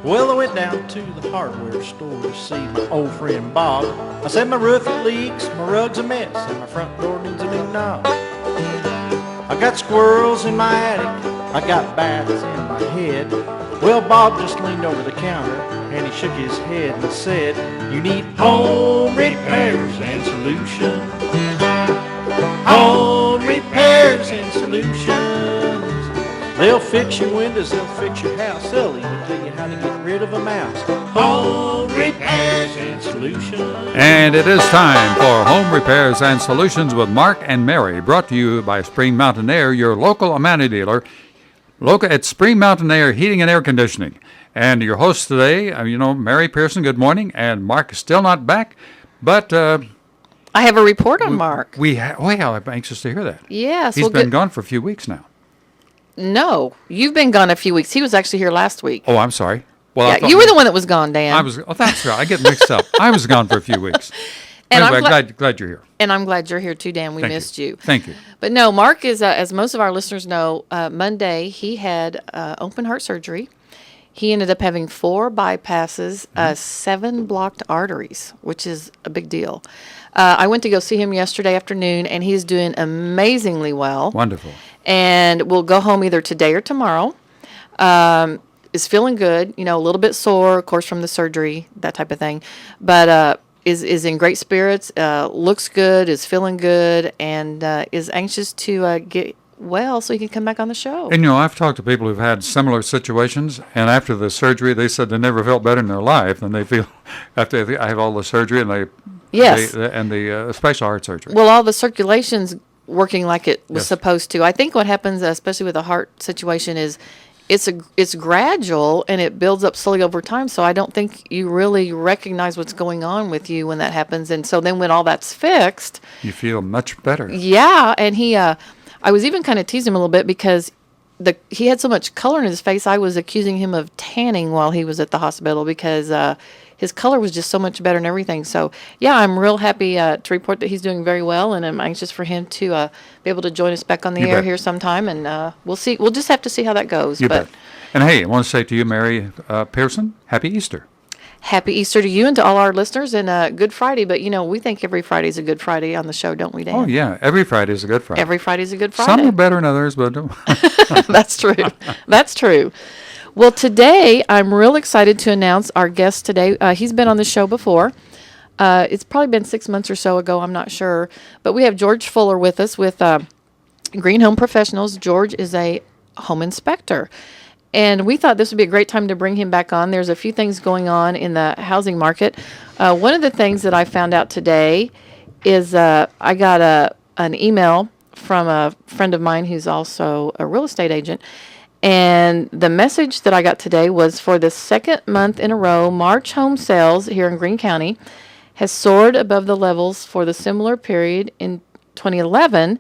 Well, I went down to the hardware store to see my old friend Bob. I said my roof it leaks, my rug's a mess, and my front door needs a new knob. I got squirrels in my attic, I got bats in my head. Well, Bob just leaned over the counter and he shook his head and said, "You need home repairs and solutions. Home repairs and solutions. They'll fix your windows, they'll fix your house, they'll even tell you how to get rid of a mouse. Home repairs and solutions." And it is time for Home Repairs and Solutions with Mark and Mary, brought to you by Spring Mountain Air, your local Amana dealer. Local at Spring Mountain Air Heating and Air Conditioning. And your host today, Mary Pearson, good morning. And Mark is still not back, but I have a report on Mark. I'm anxious to hear that. Yes. He's been gone for a few weeks now. No, you've been gone a few weeks. He was actually here last week. Oh, I'm sorry. Well, yeah, you were the one that was gone, Dan. That's right. I get mixed up. I was gone for a few weeks. And anyway, I'm glad you're here. And I'm glad you're here too, Dan. We missed you. Thank you. But no, Mark is, as most of our listeners know, Monday he had open heart surgery. He ended up having 4 bypasses, 7 blocked arteries, which is a big deal. I went to go see him yesterday afternoon, and he's doing amazingly well. Wonderful. And we'll go home either today or tomorrow. Is feeling good, a little bit sore, of course, from the surgery, that type of thing. But is in great spirits, looks good, is feeling good, and is anxious to get well so he can come back on the show. And, I've talked to people who've had similar situations, and after the surgery, they said they never felt better in their life than they feel after they have all the surgery and the special heart surgery. Well, all the circulation's working like it was supposed to. I think what happens, especially with a heart situation, is it's gradual and it builds up slowly over time. So I don't think you really recognize what's going on with you when that happens. And so then when all that's fixed, you feel much better. Yeah, and I was even kind of teasing him a little bit because he had so much color in his face. I was accusing him of tanning while he was at the hospital because his color was just so much better and everything. So, yeah, I'm real happy to report that he's doing very well, and I'm anxious for him to be able to join us back on the air here sometime, and we'll see. We'll just have to see how that goes. You bet. And, hey, I want to say to you, Mary Pearson, Happy Easter. Happy Easter to you and to all our listeners, and Good Friday. But, we think every Friday is a Good Friday on the show, don't we, Dan? Oh, yeah. Every Friday is a Good Friday. Every Friday is a Good Friday. Some are better than others, but... That's true. That's true. Well, today, I'm real excited to announce our guest today. He's been on the show before. It's probably been 6 months or so ago. I'm not sure. But we have George Fuller with us with Green Home Professionals. George is a home inspector. And we thought this would be a great time to bring him back on. There's a few things going on in the housing market. One of the things that I found out today is I got an email from a friend of mine who's also a real estate agent. And the message that I got today was for the second month in a row, March home sales here in Greene County has soared above the levels for the similar period in 2011.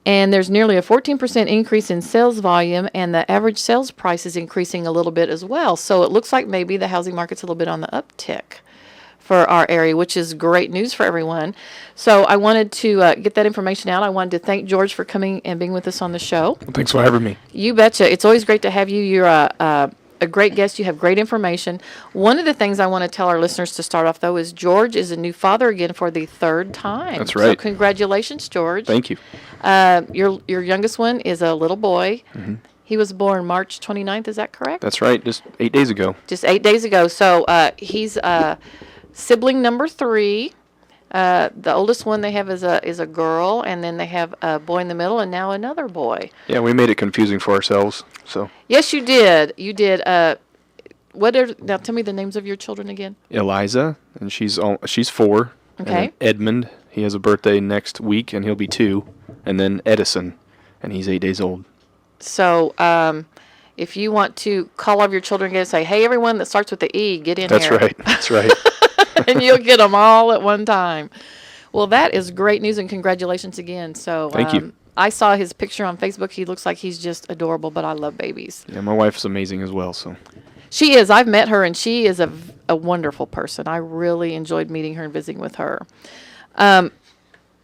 And there's nearly a 14% increase in sales volume, and the average sales price is increasing a little bit as well. So it looks like maybe the housing market's a little bit on the uptick for our area, which is great news for everyone. So I wanted to get that information out. I wanted to thank George for coming and being with us on the show. Well, thanks for having me. You betcha. It's always great to have you. You're a great guest. You have great information. One of the things I want to tell our listeners to start off, though, is George is a new father again for the 3rd time. That's right. So congratulations, George. Thank you. Your youngest one is a little boy. Mm-hmm. He was born March 29th. Is that correct? That's right. Just 8 days ago. Just 8 days ago. So he's sibling number 3. The oldest one they have is a girl, and then they have a boy in the middle, and now another boy. Yeah, we made it confusing for ourselves. So. Yes, you did. You did. Now tell me the names of your children again. Eliza, and she's 4. Okay. And Edmund, he has a birthday next week, and he'll be 2. And then Edison, and he's 8 days old. So, if you want to call all of your children and say, "Hey, everyone that starts with the E, get in That's here." Right. That's right. And you'll get them all at one time. Well, that is great news, and congratulations again. So, thank you. I saw his picture on Facebook. He looks like he's just adorable, but I love babies. Yeah, my wife's amazing as well. So. She is. I've met her, and she is a wonderful person. I really enjoyed meeting her and visiting with her.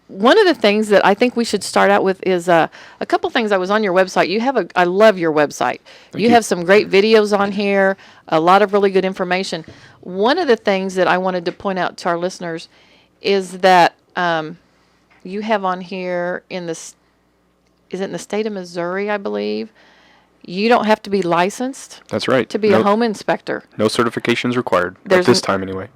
one of the things that I think we should start out with is a couple things. I was on your website. I love your website. You have some great videos on here, a lot of really good information. One of the things that I wanted to point out to our listeners is that you have on here is it in the state of Missouri, I believe? You don't have to be licensed. That's right. To be a home inspector. No certifications required at this time anyway.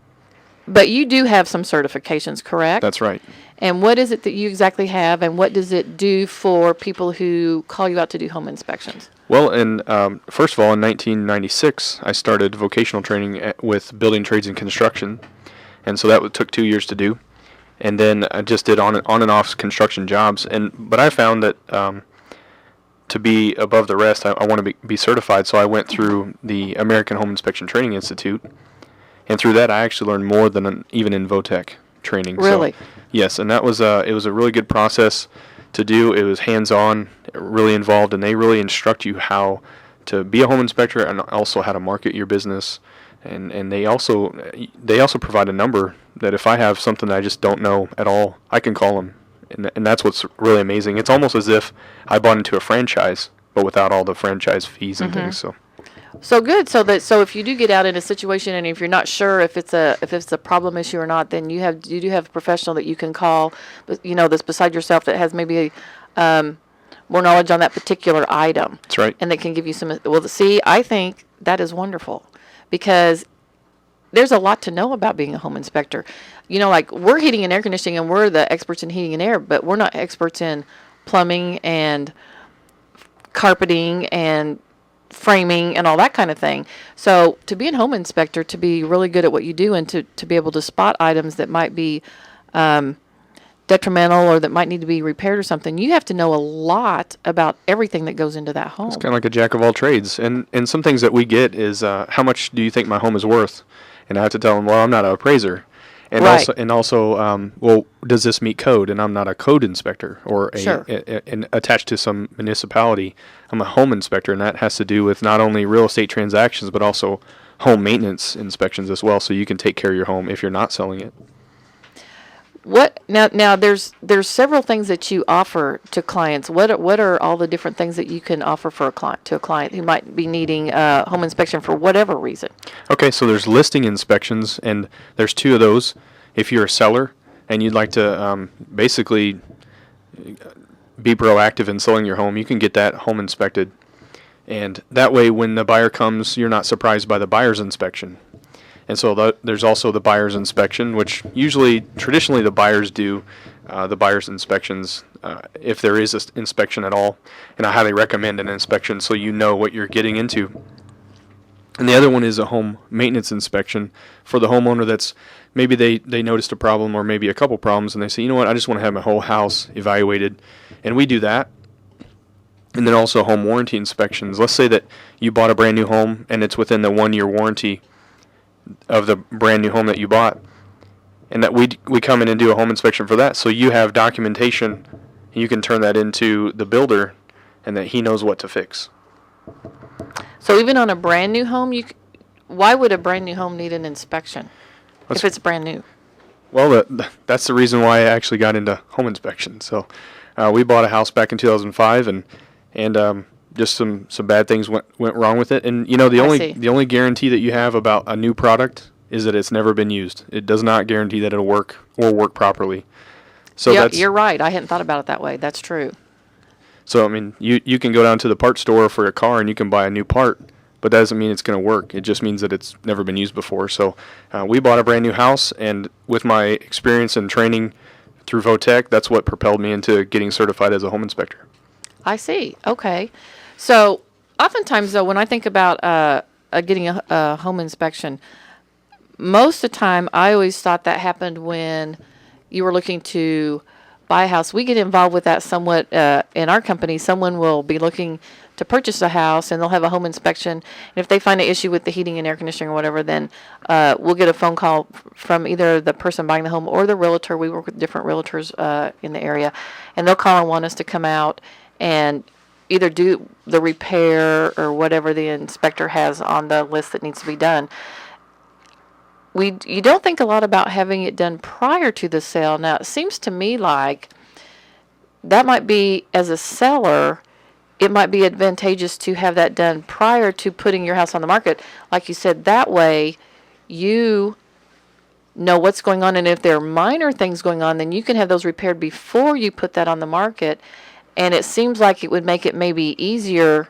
But you do have some certifications, correct? That's right. And what is it that you exactly have, and what does it do for people who call you out to do home inspections? Well, first of all, in 1996, I started vocational training with building trades and construction, and so that took 2 years to do. And then I just did on and off construction jobs. But I found that to be above the rest, I want to be certified. So I went through the American Home Inspection Training Institute, and through that I actually learned more than even in VOTEC training. Really? So, yes, and it was a really good process to do. It was hands-on, really involved, and they really instruct you how to be a home inspector and also how to market your business. And they also provide a number that if I have something that I just don't know at all, I can call them. And that's what's really amazing. It's almost as if I bought into a franchise, but without all the franchise fees and things. So good. So if you do get out in a situation, and if you're not sure if it's a problem issue or not, then you do have a professional that you can call, that's beside yourself, that has maybe more knowledge on that particular item. That's right. And that can give you some. Well, see, I think that is wonderful, because there's a lot to know about being a home inspector. Like, we're heating and air conditioning, and we're the experts in heating and air, but we're not experts in plumbing and carpeting and framing and all that kind of thing. So to be a home inspector, to be really good at what you do, and to be able to spot items that might be detrimental or that might need to be repaired or something, you have to know a lot about everything that goes into that home. It's kind of like a jack of all trades. And some things that we get is, how much do you think my home is worth? And I have to tell them, well, I'm not an appraiser. And right. also, well, does this meet code? And I'm not a code inspector or Sure. and attached to some municipality. I'm a home inspector, and that has to do with not only real estate transactions, but also home maintenance inspections as well, so you can take care of your home if you're not selling it. What now? There's several things that you offer to clients. What are all the different things that you can offer for a client who might be needing a home inspection for whatever reason? Okay, so there's listing inspections, and there's two of those. If you're a seller and you'd like to basically be proactive in selling your home, you can get that home inspected, and that way when the buyer comes, you're not surprised by the buyer's inspection. And so there's also the buyer's inspection, which traditionally the buyers do the buyer's inspections if there is an inspection at all. And I highly recommend an inspection so you know what you're getting into. And the other one is a home maintenance inspection for the homeowner that's maybe they noticed a problem or maybe a couple problems, and they say, you know what, I just want to have my whole house evaluated. And we do that. And then also home warranty inspections. Let's say that you bought a brand new home and it's within the 1 year warranty of the brand new home that you bought, and that we come in and do a home inspection for that, so you have documentation and you can turn that into the builder, and that he knows what to fix. So even on a brand new home, why would a brand new home need an inspection if it's brand new? Well, that's the reason why I actually got into home inspection. So we bought a house back in 2005, and just some bad things went wrong with it. And the only guarantee that you have about a new product is that it's never been used. It does not guarantee that it'll work or work properly. So yeah, you're right. I hadn't thought about it that way. That's true. So I mean, you can go down to the parts store for a car and you can buy a new part, but that doesn't mean it's going to work. It just means that it's never been used before. So we bought a brand new house, and with my experience and training through VOTEC, that's what propelled me into getting certified as a home inspector. I see. Okay. So oftentimes, though, when I think about getting a home inspection, most of the time I always thought that happened when you were looking to buy a house. We get involved with that somewhat in our company. Someone will be looking to purchase a house, and they'll have a home inspection. And if they find an issue with the heating and air conditioning or whatever, then we'll get a phone call from either the person buying the home or the realtor. We work with different realtors in the area, and they'll call and want us to come out and either do the repair or whatever the inspector has on the list that needs to be done. you don't think a lot about having it done prior to the sale. Now, it seems to me like that might be, as a seller, it might be advantageous to have that done prior to putting your house on the market. Like you said, that way you know what's going on, and if there are minor things going on, then you can have those repaired before you put that on the market. And it seems like it would make it maybe easier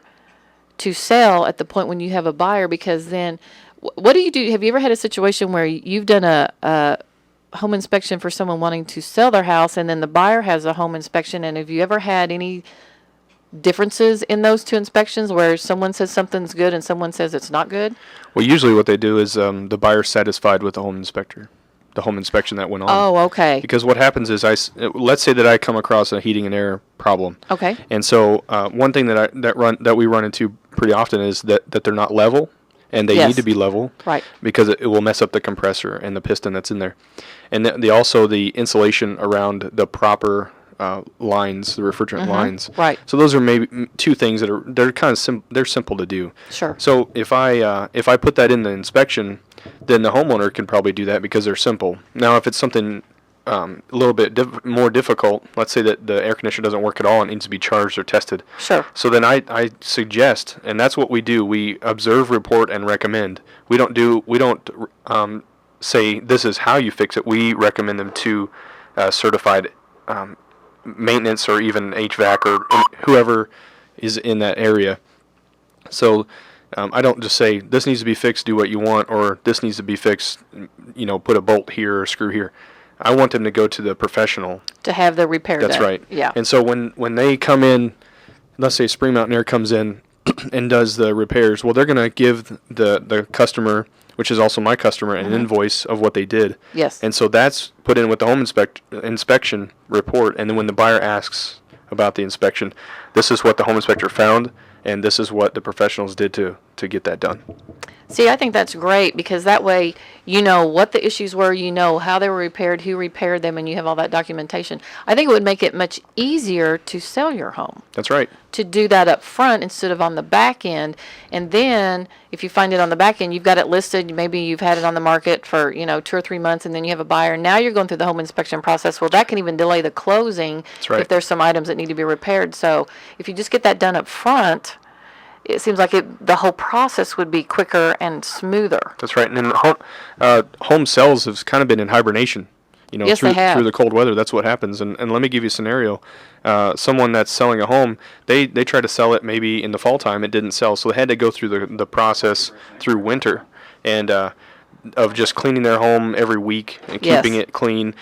to sell at the point when you have a buyer, because then what do you do? Have you ever had a situation where you've done a home inspection for someone wanting to sell their house, and then the buyer has a home inspection? And have you ever had any differences in those two inspections where someone says something's good and someone says it's not good? Well, usually what they do is the buyer's satisfied with the home inspector, the home inspection that went on. Oh, okay. Because what happens is, let's say that I come across a heating and air problem. Okay. And so one thing that we run into pretty often is that they're not level, and they Yes. need to be level. Right. Because it will mess up the compressor and the piston that's in there. And also the insulation around the proper lines, the refrigerant lines. Right. So those are maybe two things they're kind of they're simple to do. Sure. So if I put that in the inspection, then the homeowner can probably do that because they're simple. Now, if it's something a little bit more difficult, let's say that the air conditioner doesn't work at all and needs to be charged or tested. Sure. So then I suggest, and that's what we do. We observe, report, and recommend. We don't say this is how you fix it. We recommend them to certified maintenance or even HVAC or whoever is in that area. So I don't just say this needs to be fixed, do what you want, or this needs to be fixed, put a bolt here or screw here. I want them to go to the professional. To have the repair That's done. right. Yeah. And so when they come in, let's say Spring Mountain Air comes in and does the repairs, well, they're going to give the customer, which is also my customer, an invoice of what they did. Yes. And so that's put in with the home inspection report. And then when the buyer asks about the inspection, this is what the home inspector found, and this is what the professionals did to get that done. See, I think that's great, because that way you know what the issues were, you know how they were repaired, who repaired them, and you have all that documentation. I think it would make it much easier to sell your home, That's right. to do that up front instead of on the back end. And then if you find it on the back end, you've got it listed, maybe you've had it on the market for 2 or 3 months, and then you have a buyer. Now you're going through the home inspection process. Well, that can even delay the closing. That's right. If there's some items that need to be repaired. So if you just get that done up front, it seems like the whole process would be quicker and smoother. That's right. And then home sales have kind of been in hibernation. Yes, through they have. the cold weather. That's what happens. And let me give you a scenario. Someone that's selling a home, they tried to sell it maybe in the fall time. It didn't sell, so they had to go through the process through winter and of just cleaning their home every week and Yes. keeping it clean.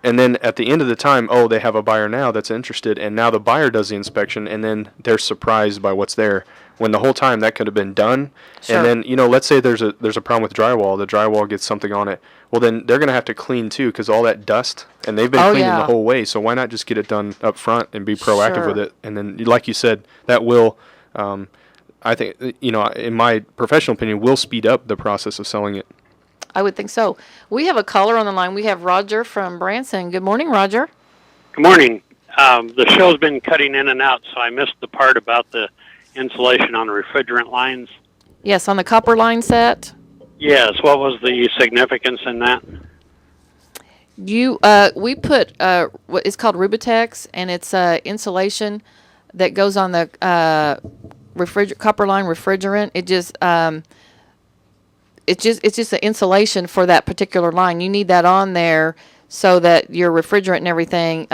And then at the end of the time, they have a buyer now that's interested, and now the buyer does the inspection, and then they're surprised by what's there. When the whole time that could have been done, Sure. and then let's say there's a problem with drywall, the drywall gets something on it. Well, then they're going to have to clean too, because all that dust, and they've been cleaning yeah. the whole way. So why not just get it done up front and be proactive Sure. with it? And then, like you said, that will, I think, in my professional opinion, will speed up the process of selling it. I would think so. We have a caller on the line. We have Roger from Branson. Good morning, Roger. Good morning. The show's been cutting in and out, so I missed the part about the insulation on the refrigerant lines. Yes, on the copper line set. Yes, what was the significance in that? We put what is called Rubitex, and it's insulation that goes on the copper line refrigerant. It's just the insulation for that particular line. You need that on there so that your refrigerant and everything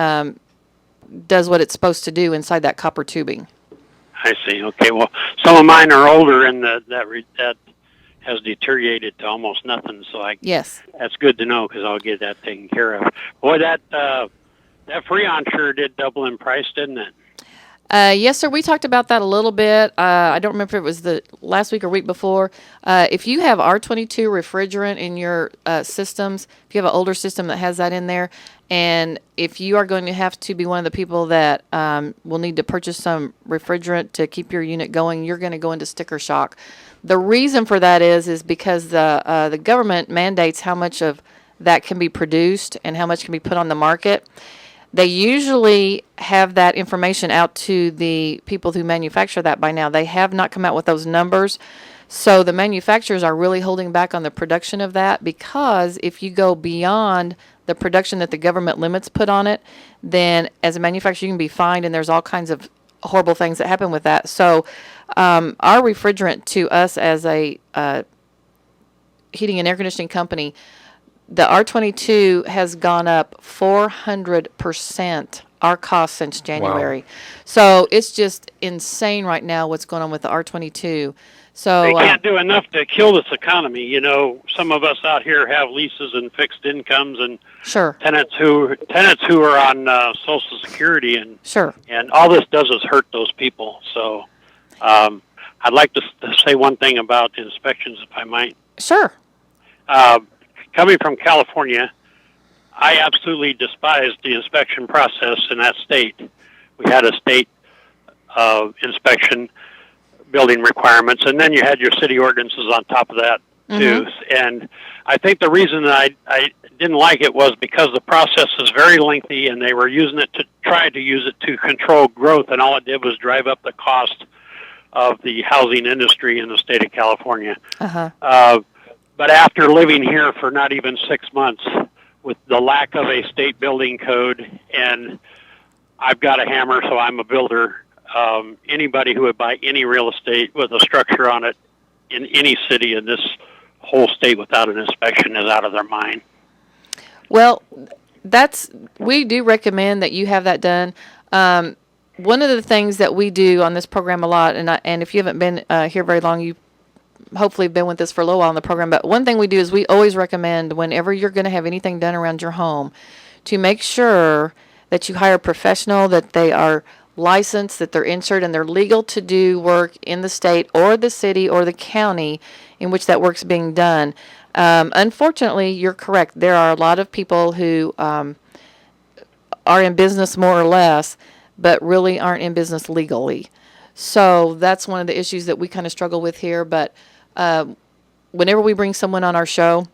does what it's supposed to do inside that copper tubing. I see. Okay, well, some of mine are older, and that has deteriorated to almost nothing, so Yes. that's good to know, because I'll get that taken care of. Boy, that Freon sure did double in price, didn't it? Yes, sir. We talked about that a little bit. I don't remember if it was the last week or week before. If you have R22 refrigerant in your systems, if you have an older system that has that in there, and if you are going to have to be one of the people that will need to purchase some refrigerant to keep your unit going, you're going to go into sticker shock. The reason for that is because the government mandates how much of that can be produced and how much can be put on the market. They usually have that information out to the people who manufacture that by now. They have not come out with those numbers. So the manufacturers are really holding back on the production of that, because if you go beyond the production that the government limits put on it, then as a manufacturer you can be fined, and there's all kinds of horrible things that happen with that. So our refrigerant to us as a heating and air conditioning company, the R22 has gone up 400%, our cost since January. So it's just insane right now what's going on with the R22. So They can't do enough to kill this economy. You know, some of us out here have leases and fixed incomes, and sure, tenants who are on Social Security, and sure. all this does is hurt those people. So I'd like to say one thing about inspections, if I might. Sure. Coming from California, I absolutely despised the inspection process in that state. We had a state inspection, building requirements, and then you had your city ordinances on top of that too. And I think the reason that I didn't like it was because the process is very lengthy, and they were using it to try to use it to control growth, and all it did was drive up the cost of the housing industry in the state of California. But after living here for not even 6 months, with the lack of a state building code, and I've got a hammer, so I'm a builder. Anybody who would buy any real estate with a structure on it in any city in this whole state without an inspection is out of their mind. Well, we do recommend that you have that done. One of the things that we do on this program a lot, and if you haven't been here very long, you hopefully have been with us for a little while on the program, but one thing we do is we always recommend, whenever you're going to have anything done around your home, to make sure that you hire a professional, that they are licensed, that they're insured, and they're legal to do work in the state or the city or the county in which that work's being done. Unfortunately, you're correct. There are a lot of people who are in business more or less, but really aren't in business legally. So that's one of the issues that we kind of struggle with here. But whenever we bring someone on our show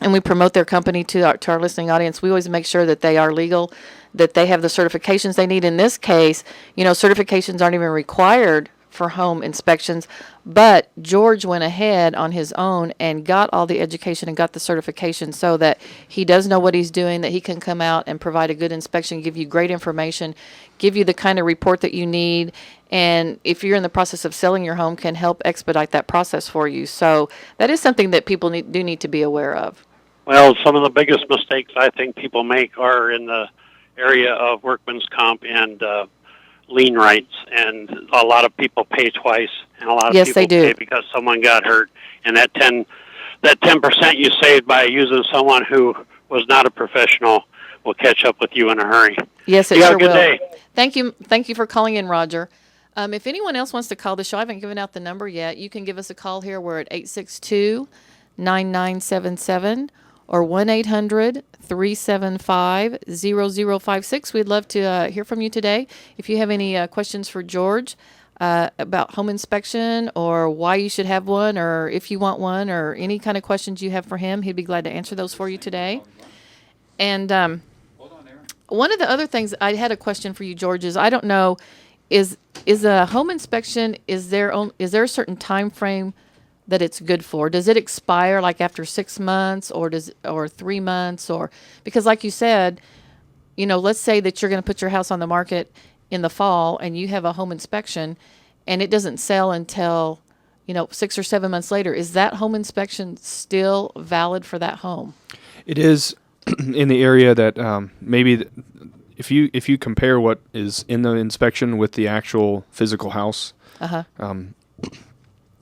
and we promote their company to our listening audience, we always make sure that they are legal, that they have the certifications they need. In this case, certifications aren't even required for home inspections, but George went ahead on his own and got all the education and got the certification so that he does know what he's doing, that he can come out and provide a good inspection, give you great information, give you the kind of report that you need, and if you're in the process of selling your home, can help expedite that process for you. So that is something that people do need to be aware of. Well, some of the biggest mistakes I think people make are in the area of workman's comp and lien rights, and a lot of people pay twice, and a lot of Yes, people they do. pay because someone got hurt, and that 10% you saved by using someone who was not a professional will catch up with you in a hurry. Yes, it You have sure a good will. day. Thank you for calling in, Roger. If anyone else wants to call the show, I haven't given out the number yet. You can give us a call here. We're at 862-9977 or 1-800-375-0056. We'd love to hear from you today. If you have any questions for George about home inspection, or why you should have one, or if you want one, or any kind of questions you have for him, he'd be glad to answer those for you today. And one of the other things I had a question for you, George, is I don't know, is a home inspection, is there a certain time frame that it's good for? Does it expire like after 6 months, or 3 months, or because like you said, let's say that you're going to put your house on the market in the fall and you have a home inspection and it doesn't sell until 6 or 7 months later. Is that home inspection still valid for that home? It is in the area that maybe if you compare what is in the inspection with the actual physical house,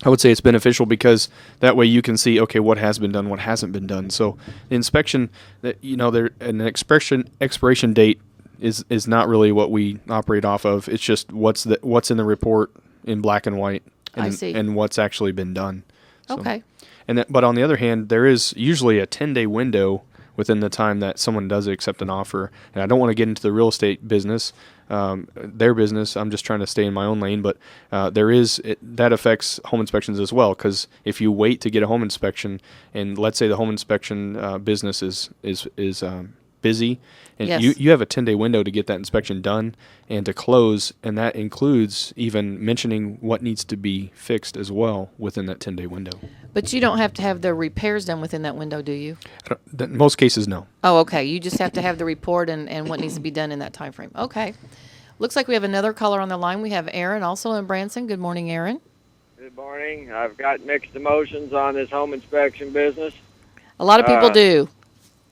I would say it's beneficial because that way you can see, okay, what has been done, what hasn't been done. So the inspection, an expiration date is not really what we operate off of. It's just what's in the report in black and white, and, I see. and what's actually been done. So, Okay. But on the other hand, there is usually a 10-day window within the time that someone does accept an offer. And I don't want to get into the real estate business, their business. I'm just trying to stay in my own lane. But that affects home inspections as well. Because if you wait to get a home inspection, and let's say the home inspection business is busy, and Yes. you have a 10-day window to get that inspection done and to close, and that includes even mentioning what needs to be fixed as well within that 10-day window. But you don't have to have the repairs done within that window, do you? In most cases, no. Oh, okay. You just have to have the report and what needs to be done in that time frame. Okay. Looks like we have another caller on the line. We have Aaron also in Branson. Good morning, Aaron. Good morning. I've got mixed emotions on this home inspection business. A lot of people do.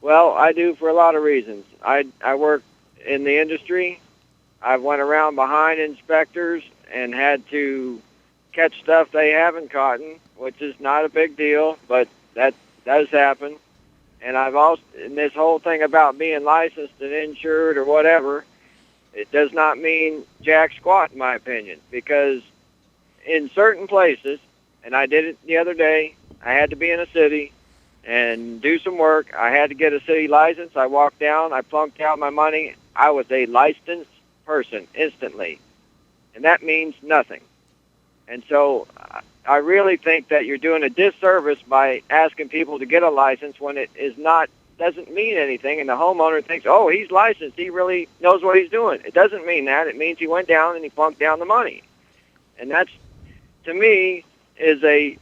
Well, I do for a lot of reasons. I work in the industry. I've went around behind inspectors and had to catch stuff they haven't caught, which is not a big deal, but that does happen. And I've also, in this whole thing about being licensed and insured or whatever, it does not mean jack squat in my opinion, because in certain places, and I did it the other day, I had to be in a city and do some work. I had to get a city license. I walked down, I plunked out my money. I was a licensed person instantly, and that means nothing. And so I really think that you're doing a disservice by asking people to get a license when it is not, doesn't mean anything, and the homeowner thinks, oh, he's licensed, he really knows what he's doing. It doesn't mean that. It means he went down and he plunked down the money. And that's, to me, is a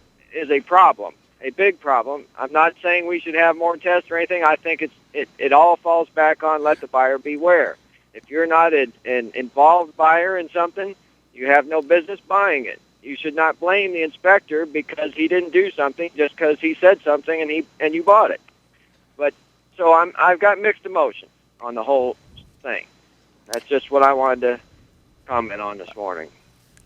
problem, a big problem. I'm not saying we should have more tests or anything. I think it all falls back on let the buyer beware. If you're not an involved buyer in something, you have no business buying it. You should not blame the inspector because he didn't do something just because he said something and you bought it. But so I've got mixed emotions on the whole thing. That's just what I wanted to comment on this morning.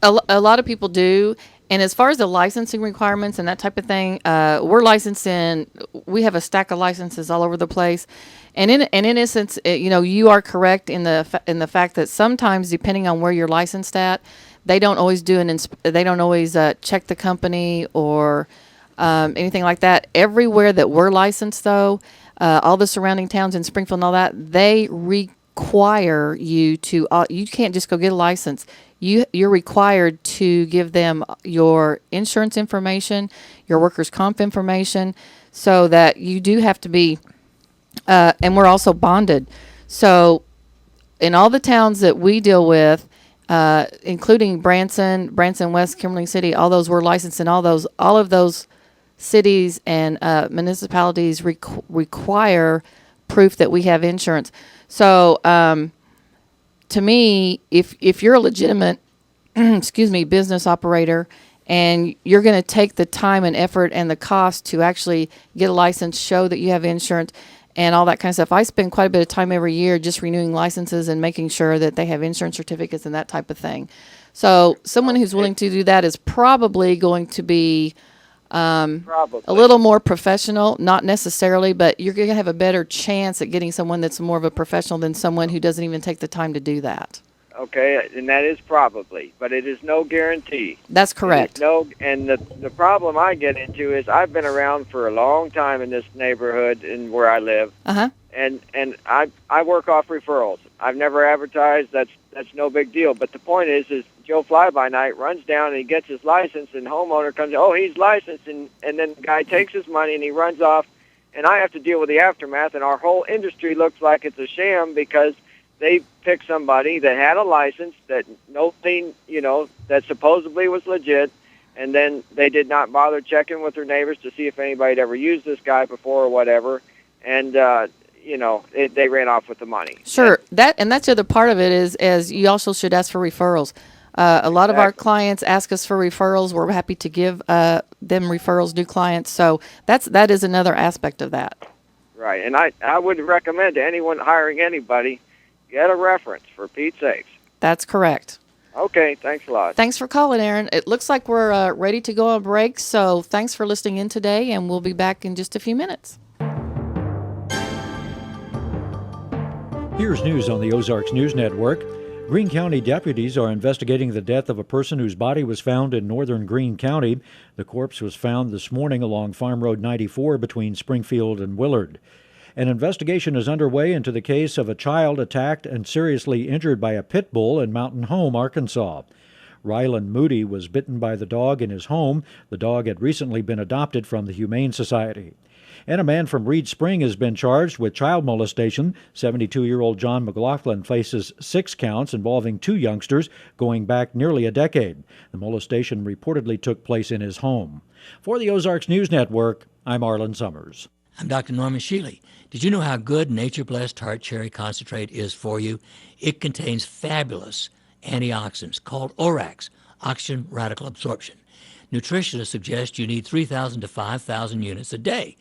A lot of people do. And as far as the licensing requirements and that type of thing, we're licensed in, we have a stack of licenses all over the place. And in essence, you are correct in the fact that sometimes, depending on where you're licensed at, they don't always check the company or anything like that. Everywhere that we're licensed, though, all the surrounding towns in Springfield and all that, they require you to, you can't just go get a license. You're required to give them your insurance information, your workers' comp information, so that you do have to be, and we're also bonded. So in all the towns that we deal with, including Branson West, Kimberly City, all those we're licensed in, all of those cities and municipalities require proof that we have insurance. So to me, if you're a legitimate, business operator, and you're going to take the time and effort and the cost to actually get a license, show that you have insurance, and all that kind of stuff. I spend quite a bit of time every year just renewing licenses and making sure that they have insurance certificates and that type of thing. So someone who's willing to do that is probably going to be a little more professional, not necessarily, but you're going to have a better chance at getting someone that's more of a professional than someone who doesn't even take the time to do that. Okay, and that is probably, but it is no guarantee. That's correct. And the problem I get into is I've been around for a long time in this neighborhood and where I live, and I work off referrals. I've never advertised. That's no big deal. But the point is Joe Fly-By-Night runs down and he gets his license, and homeowner comes, oh, he's licensed, and then the guy takes his money and he runs off, and I have to deal with the aftermath, and our whole industry looks like it's a sham because they picked somebody that had a license that that supposedly was legit, and then they did not bother checking with their neighbors to see if anybody had ever used this guy before or whatever, and they ran off with the money. Sure, and that's the other part of it is you also should ask for referrals. A lot of our clients ask us for referrals. We're happy to give them referrals, new clients. So that is another aspect of that. Right, and I would recommend to anyone hiring anybody, get a reference, for Pete's sakes. That's correct. Okay, thanks a lot. Thanks for calling, Aaron. It looks like we're ready to go on break, so thanks for listening in today, and we'll be back in just a few minutes. Here's news on the Ozarks News Network. Greene County deputies are investigating the death of a person whose body was found in northern Greene County. The corpse was found this morning along Farm Road 94 between Springfield and Willard. An investigation is underway into the case of a child attacked and seriously injured by a pit bull in Mountain Home, Arkansas. Rylan Moody was bitten by the dog in his home. The dog had recently been adopted from the Humane Society. And a man from Reed Spring has been charged with child molestation. 72-year-old John McLaughlin faces 6 counts involving 2 youngsters going back nearly a decade. The molestation reportedly took place in his home. For the Ozarks News Network, I'm Arlen Summers. I'm Dr. Norman Shealy. Did you know how good Nature Blessed Tart Cherry Concentrate is for you? It contains fabulous antioxidants called ORACs, oxygen radical absorption. Nutritionists suggest you need 3,000 to 5,000 units a day.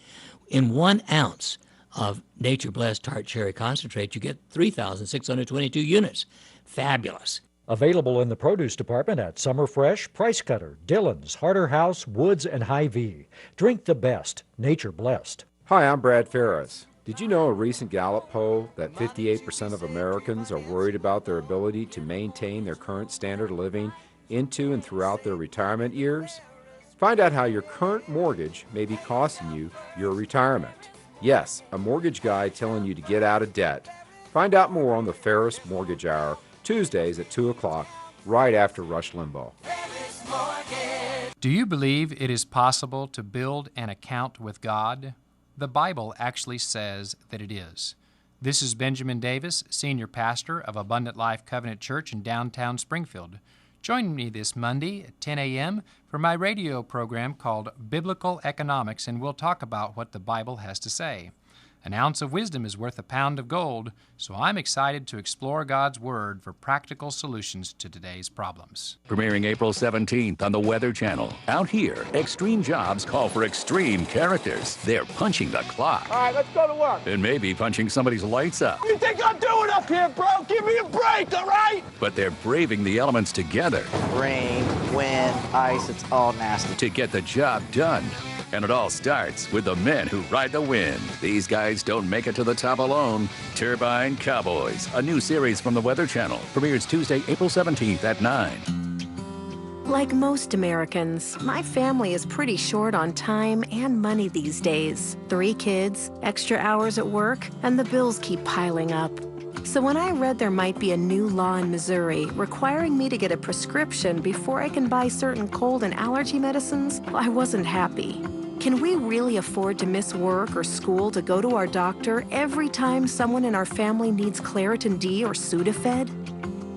In 1 ounce of Nature Blessed Tart Cherry Concentrate, you get 3,622 units. Fabulous. Available in the produce department at Summer Fresh, Price Cutter, Dillon's, Harder House, Woods, and Hy-Vee. Drink the best. Nature Blessed. Hi, I'm Brad Ferris. Did you know a recent Gallup poll that 58% of Americans are worried about their ability to maintain their current standard of living into and throughout their retirement years? Find out how your current mortgage may be costing you your retirement. Yes, a mortgage guy telling you to get out of debt. Find out more on the Ferris Mortgage Hour, Tuesdays at 2 o'clock, right after Rush Limbaugh. Do you believe it is possible to build an account with God? The Bible actually says that it is. This is Benjamin Davis, Senior Pastor of Abundant Life Covenant Church in downtown Springfield. Join me this Monday at 10 a.m. for my radio program called Biblical Economics, and we'll talk about what the Bible has to say. An ounce of wisdom is worth a pound of gold, so I'm excited to explore God's Word for practical solutions to today's problems. Premiering April 17th on the Weather Channel. Out here, extreme jobs call for extreme characters. They're punching the clock. All right, let's go to work. And maybe punching somebody's lights out. What do you think I'm doing up here, bro? Give me a break, all right? But they're braving the elements together. Rain, wind, ice, it's all nasty. To get the job done. And it all starts with the men who ride the wind. These guys don't make it to the top alone. Turbine Cowboys, a new series from the Weather Channel, premieres Tuesday, April 17th at 9. Like most Americans, my family is pretty short on time and money these days. 3 kids, extra hours at work, and the bills keep piling up. So when I read there might be a new law in Missouri requiring me to get a prescription before I can buy certain cold and allergy medicines, I wasn't happy. Can we really afford to miss work or school to go to our doctor every time someone in our family needs Claritin D or Sudafed?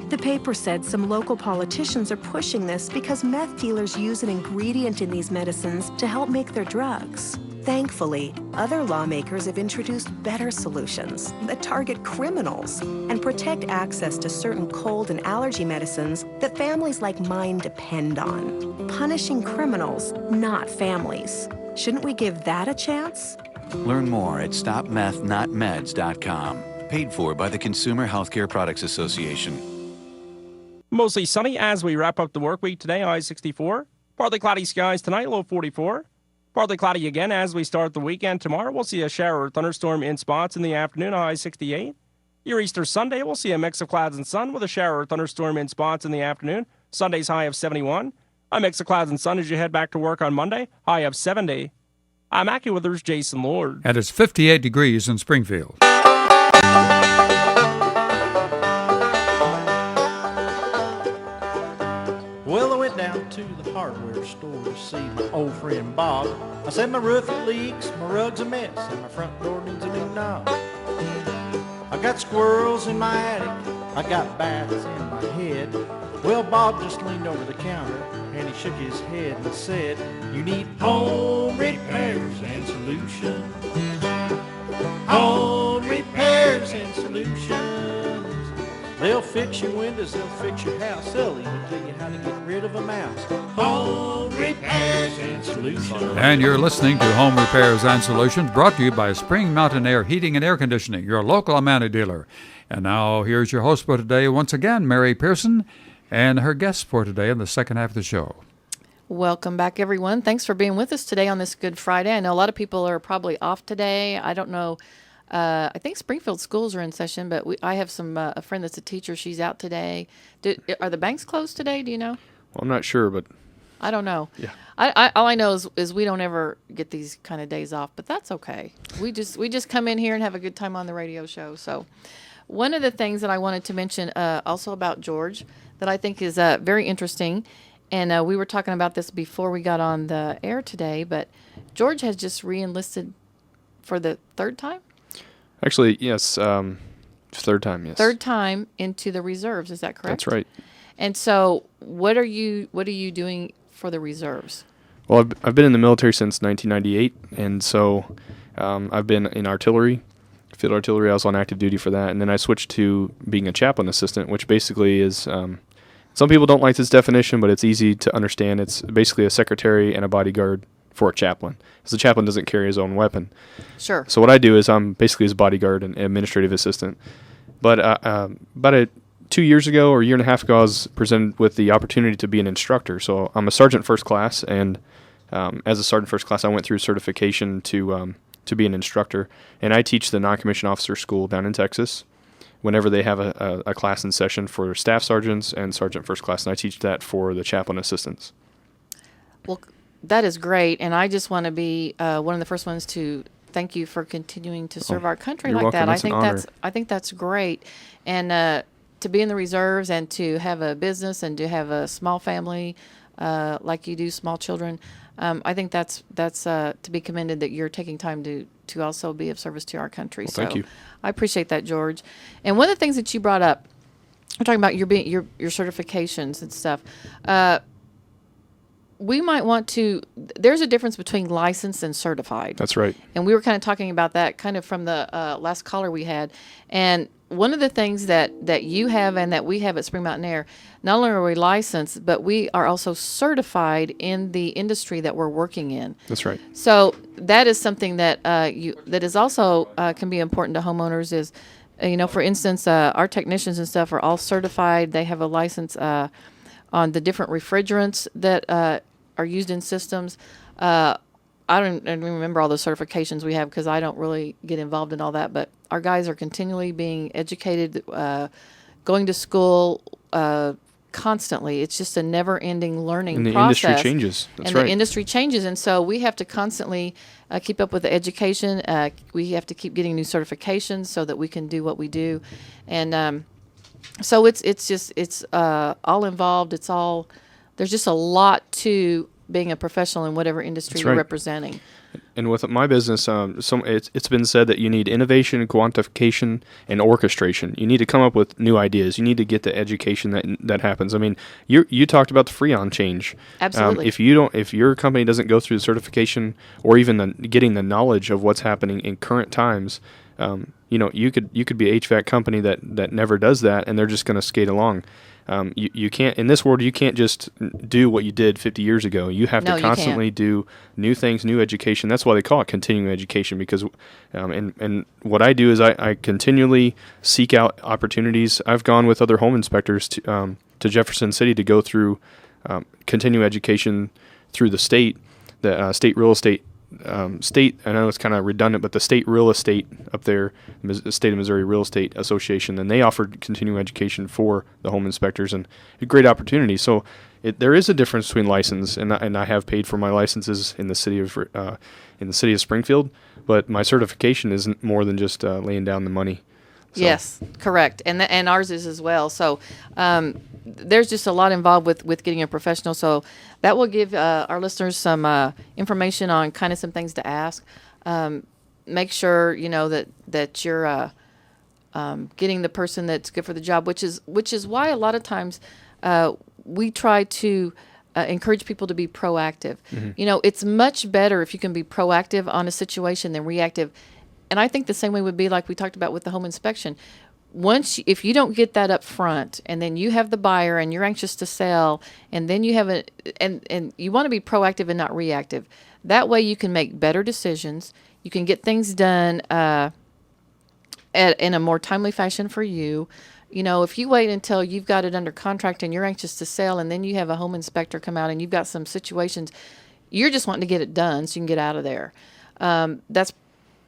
The paper said some local politicians are pushing this because meth dealers use an ingredient in these medicines to help make their drugs. Thankfully, other lawmakers have introduced better solutions that target criminals and protect access to certain cold and allergy medicines that families like mine depend on. Punishing criminals, not families. Shouldn't we give that a chance? Learn more at StopMethNotMeds.com. Paid for by the Consumer Healthcare Products Association. Mostly sunny as we wrap up the work week today, high 64. Partly cloudy skies tonight, low 44. Partly cloudy again as we start the weekend. Tomorrow we'll see a shower or thunderstorm in spots in the afternoon, high 68. Your Easter Sunday, we'll see a mix of clouds and sun with a shower or thunderstorm in spots in the afternoon. Sunday's high of 71. A mix of clouds and sun as you head back to work on Monday, high of 70. I'm AccuWeather's Jason Lord. And it's 58 degrees in Springfield. Well, I went down to the hardware store to see my old friend Bob. I said my roof it leaks, my rug's a mess, and my front door needs a new knob. I got squirrels in my attic, I got bats in my head. Well, Bob just leaned over the counter and he shook his head and said, "You need home repairs and solutions. Home repairs and solutions. They'll fix your windows, they'll fix your house, they'll even tell you how to get rid of a mouse. Home repairs and solutions." And you're listening to Home Repairs and Solutions, brought to you by Spring Mountain Air Heating and Air Conditioning, your local Amana dealer. And now here's your host for today, once again, Mary Pearson, and her guest for today in the second half of the show. Welcome back, everyone. Thanks for being with us today on this Good Friday. I know a lot of people are probably off today. I don't know. I think Springfield schools are in session, but I have a friend that's a teacher. She's out today. Are the banks closed today? Do you know? Well, I'm not sure, but I don't know. Yeah. All I know is we don't ever get these kind of days off, but that's okay. We just come in here and have a good time on the radio show. So, one of the things that I wanted to mention also about George that I think is very interesting, and we were talking about this before we got on the air today, but George has just re-enlisted for the third time? Actually, yes. Third time, yes. Third time into the reserves. Is that correct? That's right. And so, what are you doing for the reserves? Well, I've been in the military since 1998, and so I've been in artillery, field artillery. I was on active duty for that, and then I switched to being a chaplain assistant, which basically is some people don't like this definition, but it's easy to understand. It's basically a secretary and a bodyguard for a chaplain, because the chaplain doesn't carry his own weapon. Sure. So what I do is I'm basically his bodyguard and administrative assistant. But about 2 years ago or a year and a half ago, I was presented with the opportunity to be an instructor. So I'm a sergeant first class, and as a sergeant first class, I went through certification to be an instructor, and I teach the non-commissioned officer school down in Texas. Whenever they have a class in session for staff sergeants and sergeant first class, and I teach that for the chaplain assistants. Well, that is great, and I just want to be one of the first ones to thank you for continuing to serve our country you're like welcome. that. It's an honor. I think that's great, and to be in the reserves and to have a business and to have a small family like you do, small children. I think that's to be commended that you're taking time to also be of service to our country. Well, thank you. I appreciate that, George. And one of the things that you brought up, we're talking about your certifications and stuff. We might want to. There's a difference between licensed and certified. That's right. And we were kind of talking about that kind of from the last caller we had. And one of the things that you have and that we have at Spring Mountain Air, not only are we licensed, but we are also certified in the industry that we're working in. That's right. So that is something that that is also can be important to homeowners. Is for instance, our technicians and stuff are all certified. They have a license on the different refrigerants that are used in systems. I don't remember all the certifications we have because I don't really get involved in all that. But our guys are continually being educated, going to school constantly. It's just a never-ending learning and the process. Industry changes. That's and right. The industry changes, and so we have to constantly keep up with the education. We have to keep getting new certifications so that we can do what we do, and so it's all involved. There's just a lot to being a professional in whatever industry That's you're right. representing. And with my business, it's been said that you need innovation, quantification, and orchestration. You need to come up with new ideas. You need to get the education that happens. I mean, you talked about the Freon change. Absolutely. If your company doesn't go through the certification or even getting the knowledge of what's happening in current times, you could be an HVAC company that never does that, and they're just going to skate along. You can't, in this world, you can't just do what you did 50 years ago. You have to constantly do new things, new education. That's why they call it continuing education, because and what I do is I continually seek out opportunities. I've gone with other home inspectors to Jefferson City to go through continuing education through the state real estate. State, I know it's kind of redundant, but the state real estate up there, the State of Missouri Real Estate Association, and they offered continuing education for the home inspectors, and a great opportunity. So there is a difference between license, and I have paid for my licenses in the city of Springfield, but my certification isn't more than just laying down the money. So. Yes, correct, and ours is as well. So there's just a lot involved with getting a professional. So that will give our listeners some information on kind of some things to ask. Make sure that you're getting the person that's good for the job, which is why a lot of times we try to encourage people to be proactive. Mm-hmm. It's much better if you can be proactive on a situation than reactive. And I think the same way would be like we talked about with the home inspection. If you don't get that up front, and then you have the buyer and you're anxious to sell, and then you have and you want to be proactive and not reactive. That way you can make better decisions. You can get things done in a more timely fashion for you. If you wait until you've got it under contract and you're anxious to sell, and then you have a home inspector come out and you've got some situations, you're just wanting to get it done so you can get out of there. That's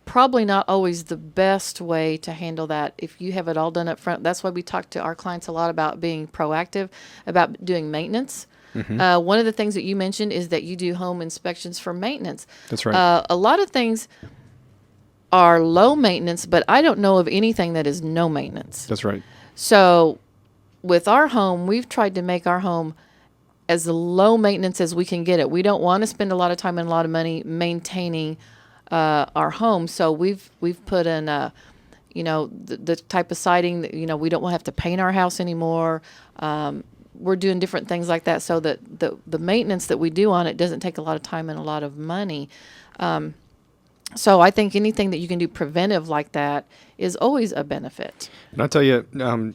probably not always the best way to handle that if you have it all done up front. That's why we talk to our clients a lot about being proactive, about doing maintenance. Mm-hmm. One of the things that you mentioned is that you do home inspections for maintenance. That's right. A lot of things are low maintenance, but I don't know of anything that is no maintenance. That's right. So with our home, we've tried to make our home as low maintenance as we can get it. We don't want to spend a lot of time and a lot of money maintaining our home. So we've put in the type of siding that we don't have to paint our house anymore. We're doing different things like that so that the maintenance that we do on it doesn't take a lot of time and a lot of money. So I think anything that you can do preventive like that is always a benefit. And I'll tell you,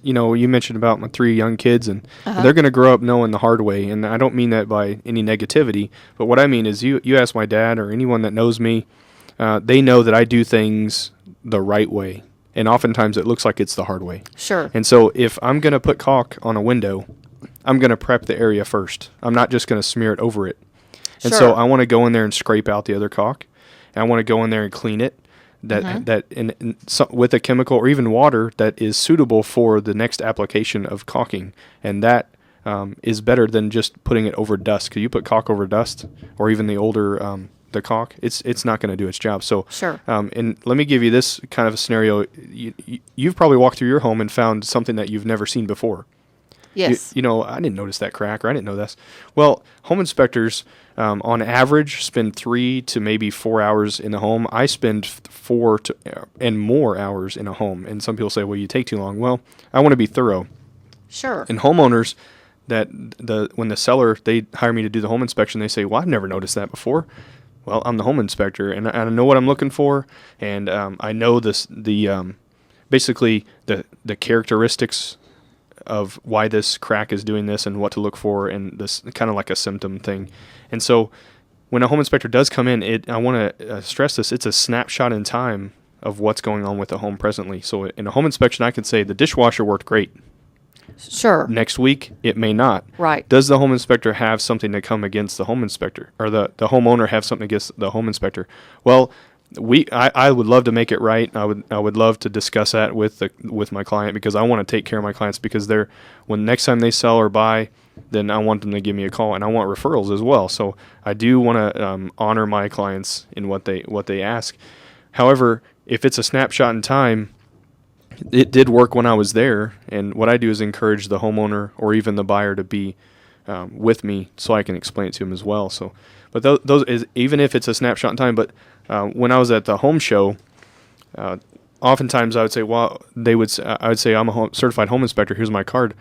you mentioned about my 3 young kids, and they're going to grow up knowing the hard way. And I don't mean that by any negativity, but what I mean is you ask my dad or anyone that knows me, they know that I do things the right way. And oftentimes it looks like it's the hard way. Sure. And so if I'm going to put caulk on a window, I'm going to prep the area first. I'm not just going to smear it over it. And so I want to go in there and scrape out the other caulk. And I want to go in there and clean it with a chemical or even water that is suitable for the next application of caulking. And that is better than just putting it over dust. Because you put caulk over dust or even the older the caulk, it's not going to do its job. So, and let me give you this kind of a scenario. You've probably walked through your home and found something that you've never seen before. Yes. I didn't notice that crack, or I didn't know this. Well, home inspectors, on average, spend 3 to maybe 4 hours in the home. I spend 4 and more hours in a home. And some people say, well, you take too long. Well, I want to be thorough. Sure. And homeowners, when the seller, they hire me to do the home inspection, they say, well, I've never noticed that before. Well, I'm the home inspector, and I know what I'm looking for, and I know basically the characteristics of why this crack is doing this and what to look for, and this kind of like a symptom thing. And so when a home inspector does come in, I want to stress this, it's a snapshot in time of what's going on with the home presently. So in a home inspection, I can say the dishwasher worked great. Sure. Next week, it may not. Right. Does the home inspector have something to come against the home inspector, or the homeowner have something against the home inspector? Well, I would love to make it right. I would love to discuss that with my client, because I want to take care of my clients, because when next time they sell or buy, then I want them to give me a call, and I want referrals as well. So I do want to honor my clients in what they ask. However, if it's a snapshot in time, it did work when I was there, and what I do is encourage the homeowner or even the buyer to be with me so I can explain it to them as well. So, but those is even if it's a snapshot in time. But when I was at the home show, oftentimes I would say, well, I would say I'm a certified home inspector. Here's my card,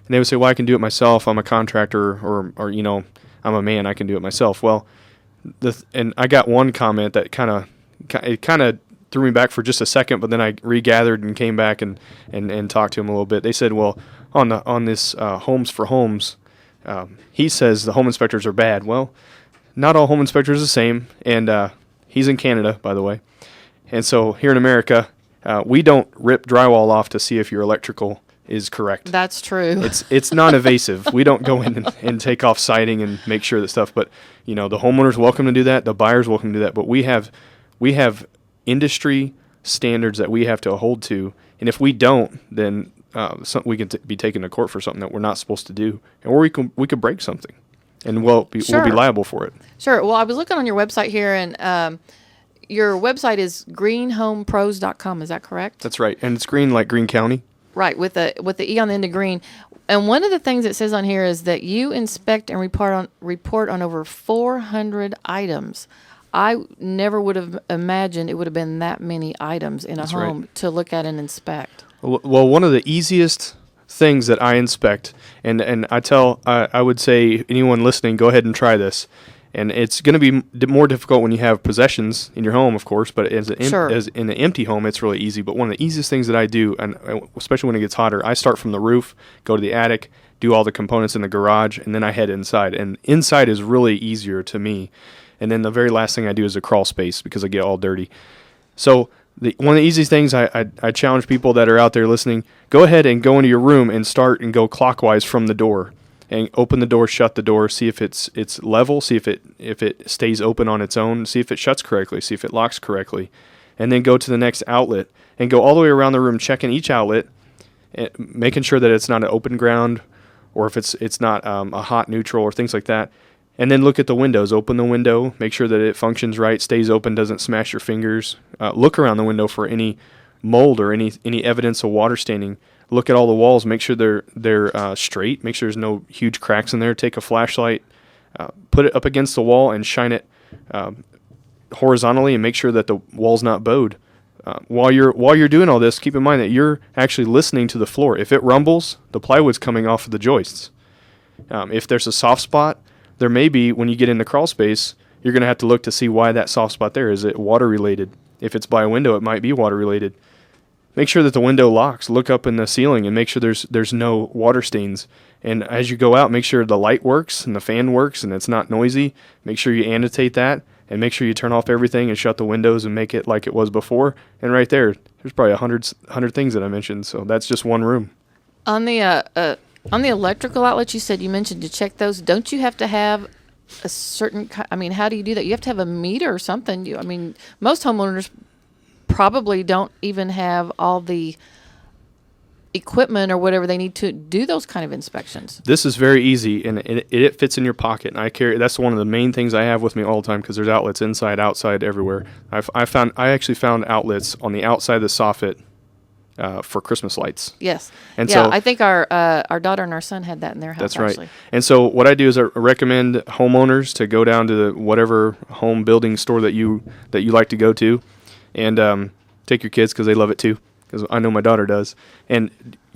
and they would say, well, I can do it myself. I'm a contractor, or I'm a man. I can do it myself. Well, and I got one comment that kind of threw me back for just a second, but then I regathered and came back and talked to him a little bit. They said, well, on this Homes for Homes, he says the home inspectors are bad. Well, not all home inspectors are the same, and he's in Canada, by the way. And so here in America, we don't rip drywall off to see if your electrical is correct. That's true. It's non-invasive. We don't go in and take off siding and make sure that stuff, but the homeowner's welcome to do that, the buyer's welcome to do that, but we have industry standards that we have to hold to, and if we don't, then we can be taken to court for something that we're not supposed to do, or we could break something, and we'll be liable for it. Sure. Well, I was looking on your website here, and your website is greenhomepros.com. Is that correct? That's right, and it's green like Greene County. Right, with the E on the end of green. And one of the things it says on here is that you inspect and report on over 400 items. I never would have imagined it would have been that many items in a home to look at and inspect. Well, one of the easiest things that I inspect, and I would say anyone listening, go ahead and try this. And it's going to be more difficult when you have possessions in your home, of course, but as in an empty home, it's really easy. But one of the easiest things that I do, and especially when it gets hotter, I start from the roof, go to the attic, do all the components in the garage, and then I head inside. And inside is really easier to me. And then the very last thing I do is a crawl space, because I get all dirty. So one of the easiest things I challenge people that are out there listening, go ahead and go into your room and start and go clockwise from the door. And open the door, shut the door, see if it's level, see if it stays open on its own, see if it shuts correctly, see if it locks correctly. And then go to the next outlet and go all the way around the room, checking each outlet, making sure that it's not an open ground, or if it's not a hot neutral or things like that. And then look at the windows. Open the window, make sure that it functions right, stays open, doesn't smash your fingers. Look around the window for any mold or any evidence of water standing. Look at all the walls, make sure they're straight, make sure there's no huge cracks in there. Take a flashlight, put it up against the wall and shine it horizontally and make sure that the wall's not bowed. While you're doing all this, keep in mind that you're actually listening to the floor. If it rumbles, the plywood's coming off of the joists. If there's a soft spot, there may be, when you get into crawl space, you're going to have to look to see why that soft spot there. Is it water related? If it's by a window, it might be water related. Make sure that the window locks. Look up in the ceiling and make sure there's no water stains. And as you go out, make sure the light works and the fan works and it's not noisy. Make sure you annotate that. And make sure you turn off everything and shut the windows and make it like it was before. And right there's probably 100 things that I mentioned. So that's just one room. On the electrical outlets, you mentioned to check those. Don't you have to have a certain? How do you do that? You have to have a meter or something. Most homeowners probably don't even have all the equipment or whatever they need to do those kind of inspections. This is very easy, and it fits in your pocket. And that's one of the main things I have with me all the time, because there's outlets inside, outside, everywhere. I actually found outlets on the outside of the soffit for Christmas lights. Yes. So I think our daughter and our son had that in their house. That's right. Actually. And so what I do is I recommend homeowners to go down to whatever home building store that you like to go to, and take your kids because they love it too. Because I know my daughter does, and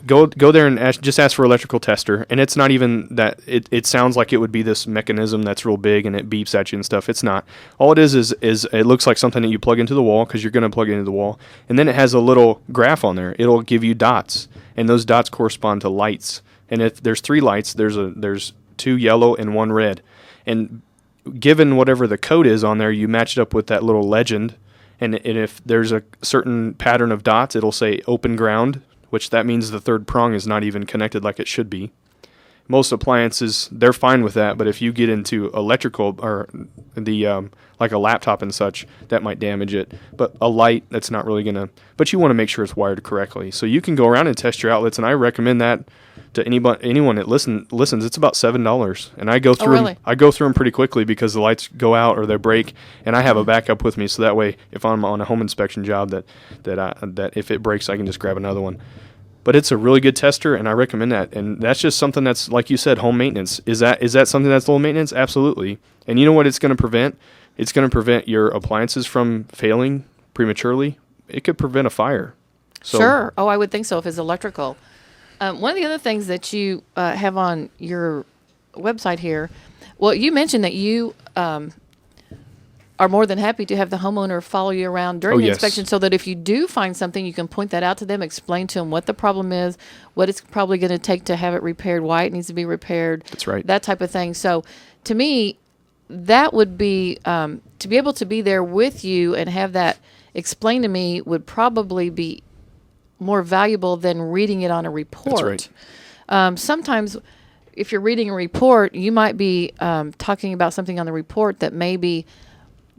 go there and just ask for an electrical tester. And it's not even that. It sounds like it would be this mechanism that's real big and it beeps at you and stuff. It's not. All it is it looks like something that you plug into the wall, because you're going to plug it into the wall, and then it has a little graph on there. It'll give you dots, and those dots correspond to lights. And if there's 3 lights, there's 2 yellow and 1 red. And given whatever the code is on there, you match it up with that little legend. And if there's a certain pattern of dots, it'll say open ground, which that means the third prong is not even connected like it should be. Most appliances, they're fine with that, but if you get into electrical or the like a laptop and such, that might damage it. But a light, that's not really going to... But you want to make sure it's wired correctly. So you can go around and test your outlets, and I recommend that to anyone that listens. It's about $7, and I go through really? them. I go through them pretty quickly because the lights go out or they break, and I have a backup with me, so that way if I'm on a home inspection job, that if it breaks, I can just grab another one. But it's a really good tester, and I recommend that. And that's just something that's, like you said, home maintenance. Is that something that's low maintenance? Absolutely. And you know what it's going to prevent? It's going to prevent your appliances from failing prematurely. It could prevent a fire. So, sure. Oh, I would think so if it's electrical. One of the other things that you have on your website here, well, you mentioned that you are more than happy to have the homeowner follow you around during the inspection, so that if you do find something, you can point that out to them, explain to them what the problem is, what it's probably going to take to have it repaired, why it needs to be repaired. That's right. That type of thing. So to me, that would be, to be able to be there with you and have that explained to me would probably be more valuable than reading it on a report. That's right. Sometimes if you're reading a report, you might be talking about something on the report that maybe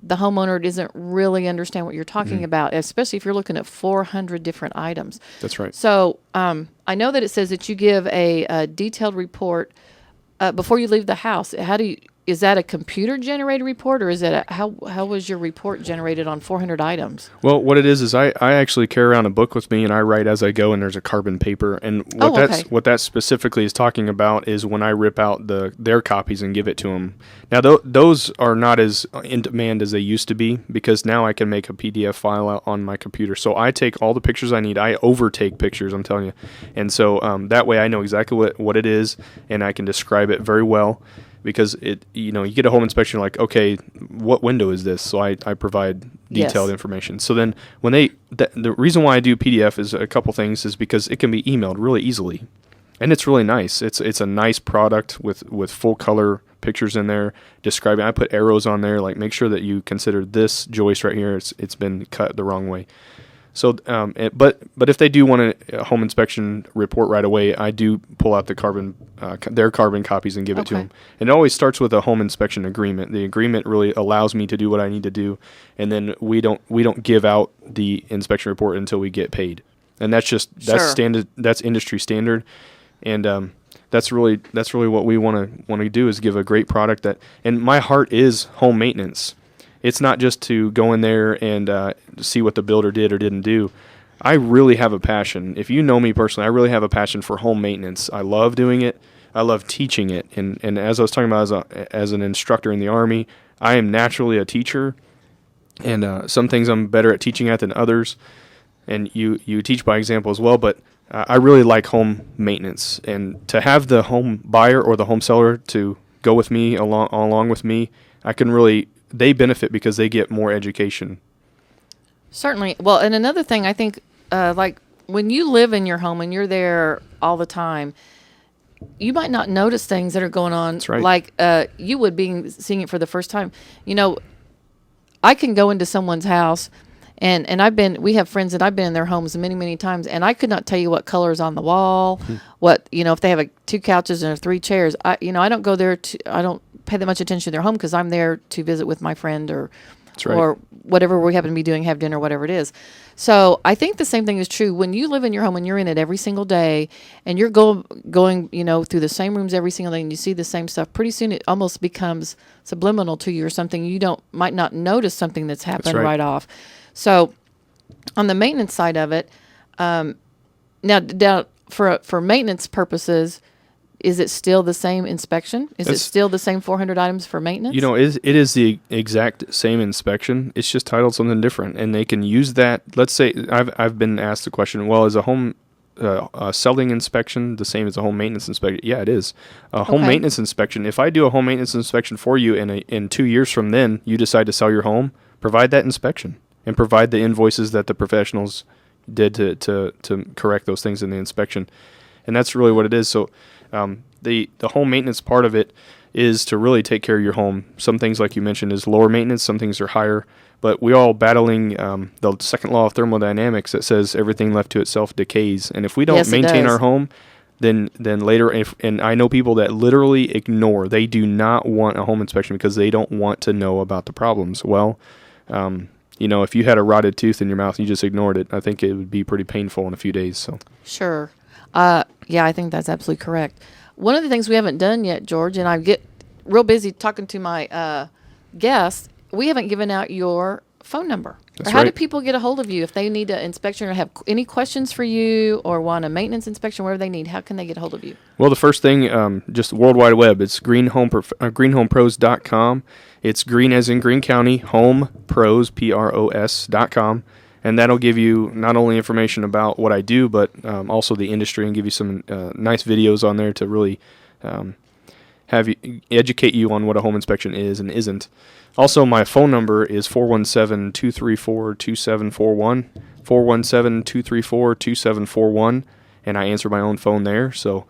the homeowner doesn't really understand what you're talking about, especially if you're looking at 400 different items. That's right. So I know that it says that you give a detailed report before you leave the house. Is that a computer-generated report, or is it how was your report generated on 400 items? Well, what it is I actually carry around a book with me, and I write as I go, and there's a carbon paper. And what that specifically is talking about is when I rip out their copies and give it to them. Now, those are not as in demand as they used to be, because now I can make a PDF file out on my computer. So I take all the pictures I need. I overtake pictures, I'm telling you. And so that way I know exactly what it is, and I can describe it very well. Because you get a home inspection, like, okay, what window is this? So I provide detailed information. So then when the reason why I do PDF is a couple things, is because it can be emailed really easily, and it's really nice. It's a nice product with full color pictures in there describing. I put arrows on there, like, make sure that you consider this joist right here. It's been cut the wrong way. So, but if they do want a home inspection report right away, I do pull out their carbon copies and give it to them. And it always starts with a home inspection agreement. The agreement really allows me to do what I need to do, and then we don't give out the inspection report until we get paid. And that's standard. That's industry standard, and that's really what we want to do, is give a great product and my heart is home maintenance. It's not just to go in there and see what the builder did or didn't do. I really have a passion. If you know me personally, I really have a passion for home maintenance. I love doing it. I love teaching it. And as I was talking about as an instructor in the Army, I am naturally a teacher. And some things I'm better at teaching at than others. And you teach by example as well, but I really like home maintenance. And to have the home buyer or the home seller to go with me, along with me, they benefit because they get more education. Certainly. Well, and another thing, I think, like when you live in your home and you're there all the time, you might not notice things that are going on. That's right. Like you would seeing it for the first time. You know, I can go into someone's house, and we have friends that I've been in their homes many, many times, and I could not tell you what color is on the wall, what, if they have 2 couches and 3 chairs. I don't go there I don't pay that much attention to their home because I'm there to visit with my friend or whatever we happen to be doing, have dinner, whatever it is. So I think the same thing is true when you live in your home and you're in it every single day, and you're going through the same rooms every single day, and you see the same stuff. Pretty soon it almost becomes subliminal to you, or something you might not notice something that's happened right off. So on the maintenance side of it, now for maintenance purposes, is it still the same inspection? Is it still the same 400 items for maintenance? It is the exact same inspection. It's just titled something different, and they can use that. Let's say I've been asked the question, well, is a home selling inspection the same as a home maintenance inspection? Yeah, it is. A home maintenance inspection, if I do a home maintenance inspection for you and in 2 years from then you decide to sell your home, provide that inspection and provide the invoices that the professionals did to correct those things in the inspection. And that's really what it is. So the home maintenance part of it is to really take care of your home. Some things, like you mentioned, is lower maintenance. Some things are higher. But we're all battling the second law of thermodynamics that says everything left to itself decays. And if we don't maintain our home, then later, and I know people that literally ignore. They do not want a home inspection because they don't want to know about the problems. Well, if you had a rotted tooth in your mouth and you just ignored it, I think it would be pretty painful in a few days. So sure. Yeah, I think that's absolutely correct. One of the things we haven't done yet, George, and I get real busy talking to my guests, we haven't given out your phone number. That's How right. do people get a hold of you if they need an inspection or have any questions for you or want a maintenance inspection, whatever they need? How can they get a hold of you? Well, the first thing, just World Wide Web, it's greenhomepros.com. It's green as in Greene County, home pros, PROS.com. And that'll give you not only information about what I do, but also the industry, and give you some nice videos on there to really educate you on what a home inspection is and isn't. Also, my phone number is 417-234-2741, 417-234-2741, and I answer my own phone there. So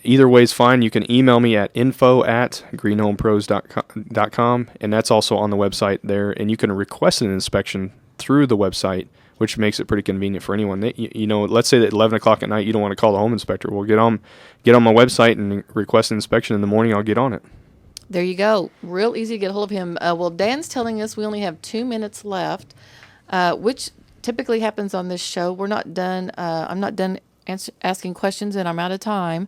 either way is fine. You can email me at info@greenhomepros.com, and that's also on the website there. And you can request an inspection through the website, which makes it pretty convenient for anyone. Let's say that at 11 o'clock at night you don't want to call the home inspector. Well, get on my website and request an inspection in the morning. I'll get on it. There you go. Real easy to get a hold of him. Well, Dan's telling us we only have 2 minutes left, which typically happens on this show. We're not done. I'm not done asking questions, and I'm out of time.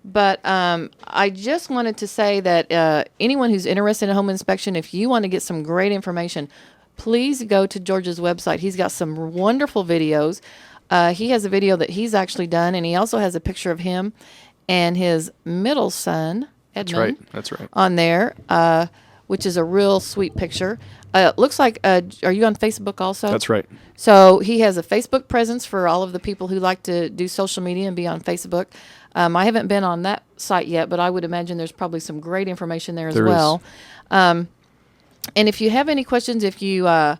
But I just wanted to say that anyone who's interested in a home inspection, if you want to get some great information, please go to George's website. He's got some wonderful videos. He has a video that he's actually done, and he also has a picture of him and his middle son, Edmund. That's right. On there, which is a real sweet picture. Looks like, are you on Facebook also? That's right. So he has a Facebook presence for all of the people who like to do social media and be on Facebook. I haven't been on that site yet, but I would imagine there's probably some great information there as well. And if you have any questions, if you are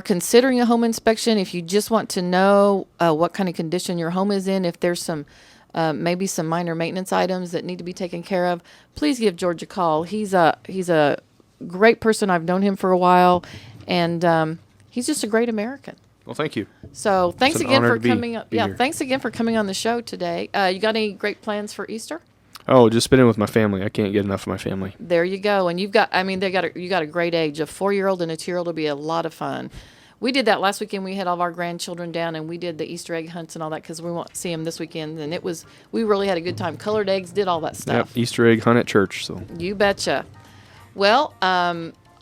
considering a home inspection, if you just want to know what kind of condition your home is in, if there's some maybe some minor maintenance items that need to be taken care of, please give George a call. He's a great person. I've known him for a while, and he's just a great American. Well, thank you. So thanks again for coming up. Yeah, here. Thanks again for coming on the show today. You got any great plans for Easter? Oh, just spending with my family. I can't get enough of my family. There you go. And you got a great age. A 4-year-old and a 2-year-old will be a lot of fun. We did that last weekend. We had all of our grandchildren down, and we did the Easter egg hunts and all that because we won't see them this weekend. And we really had a good time. Colored eggs, did all that stuff. Yep, Easter egg hunt at church. So you betcha. Well,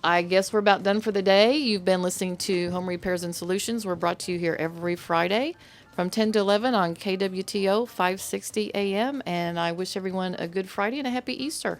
I guess we're about done for the day. You've been listening to Home Repairs and Solutions. We're brought to you here every Friday from 10 to 11 on KWTO 560 AM. And I wish everyone a good Friday and a happy Easter.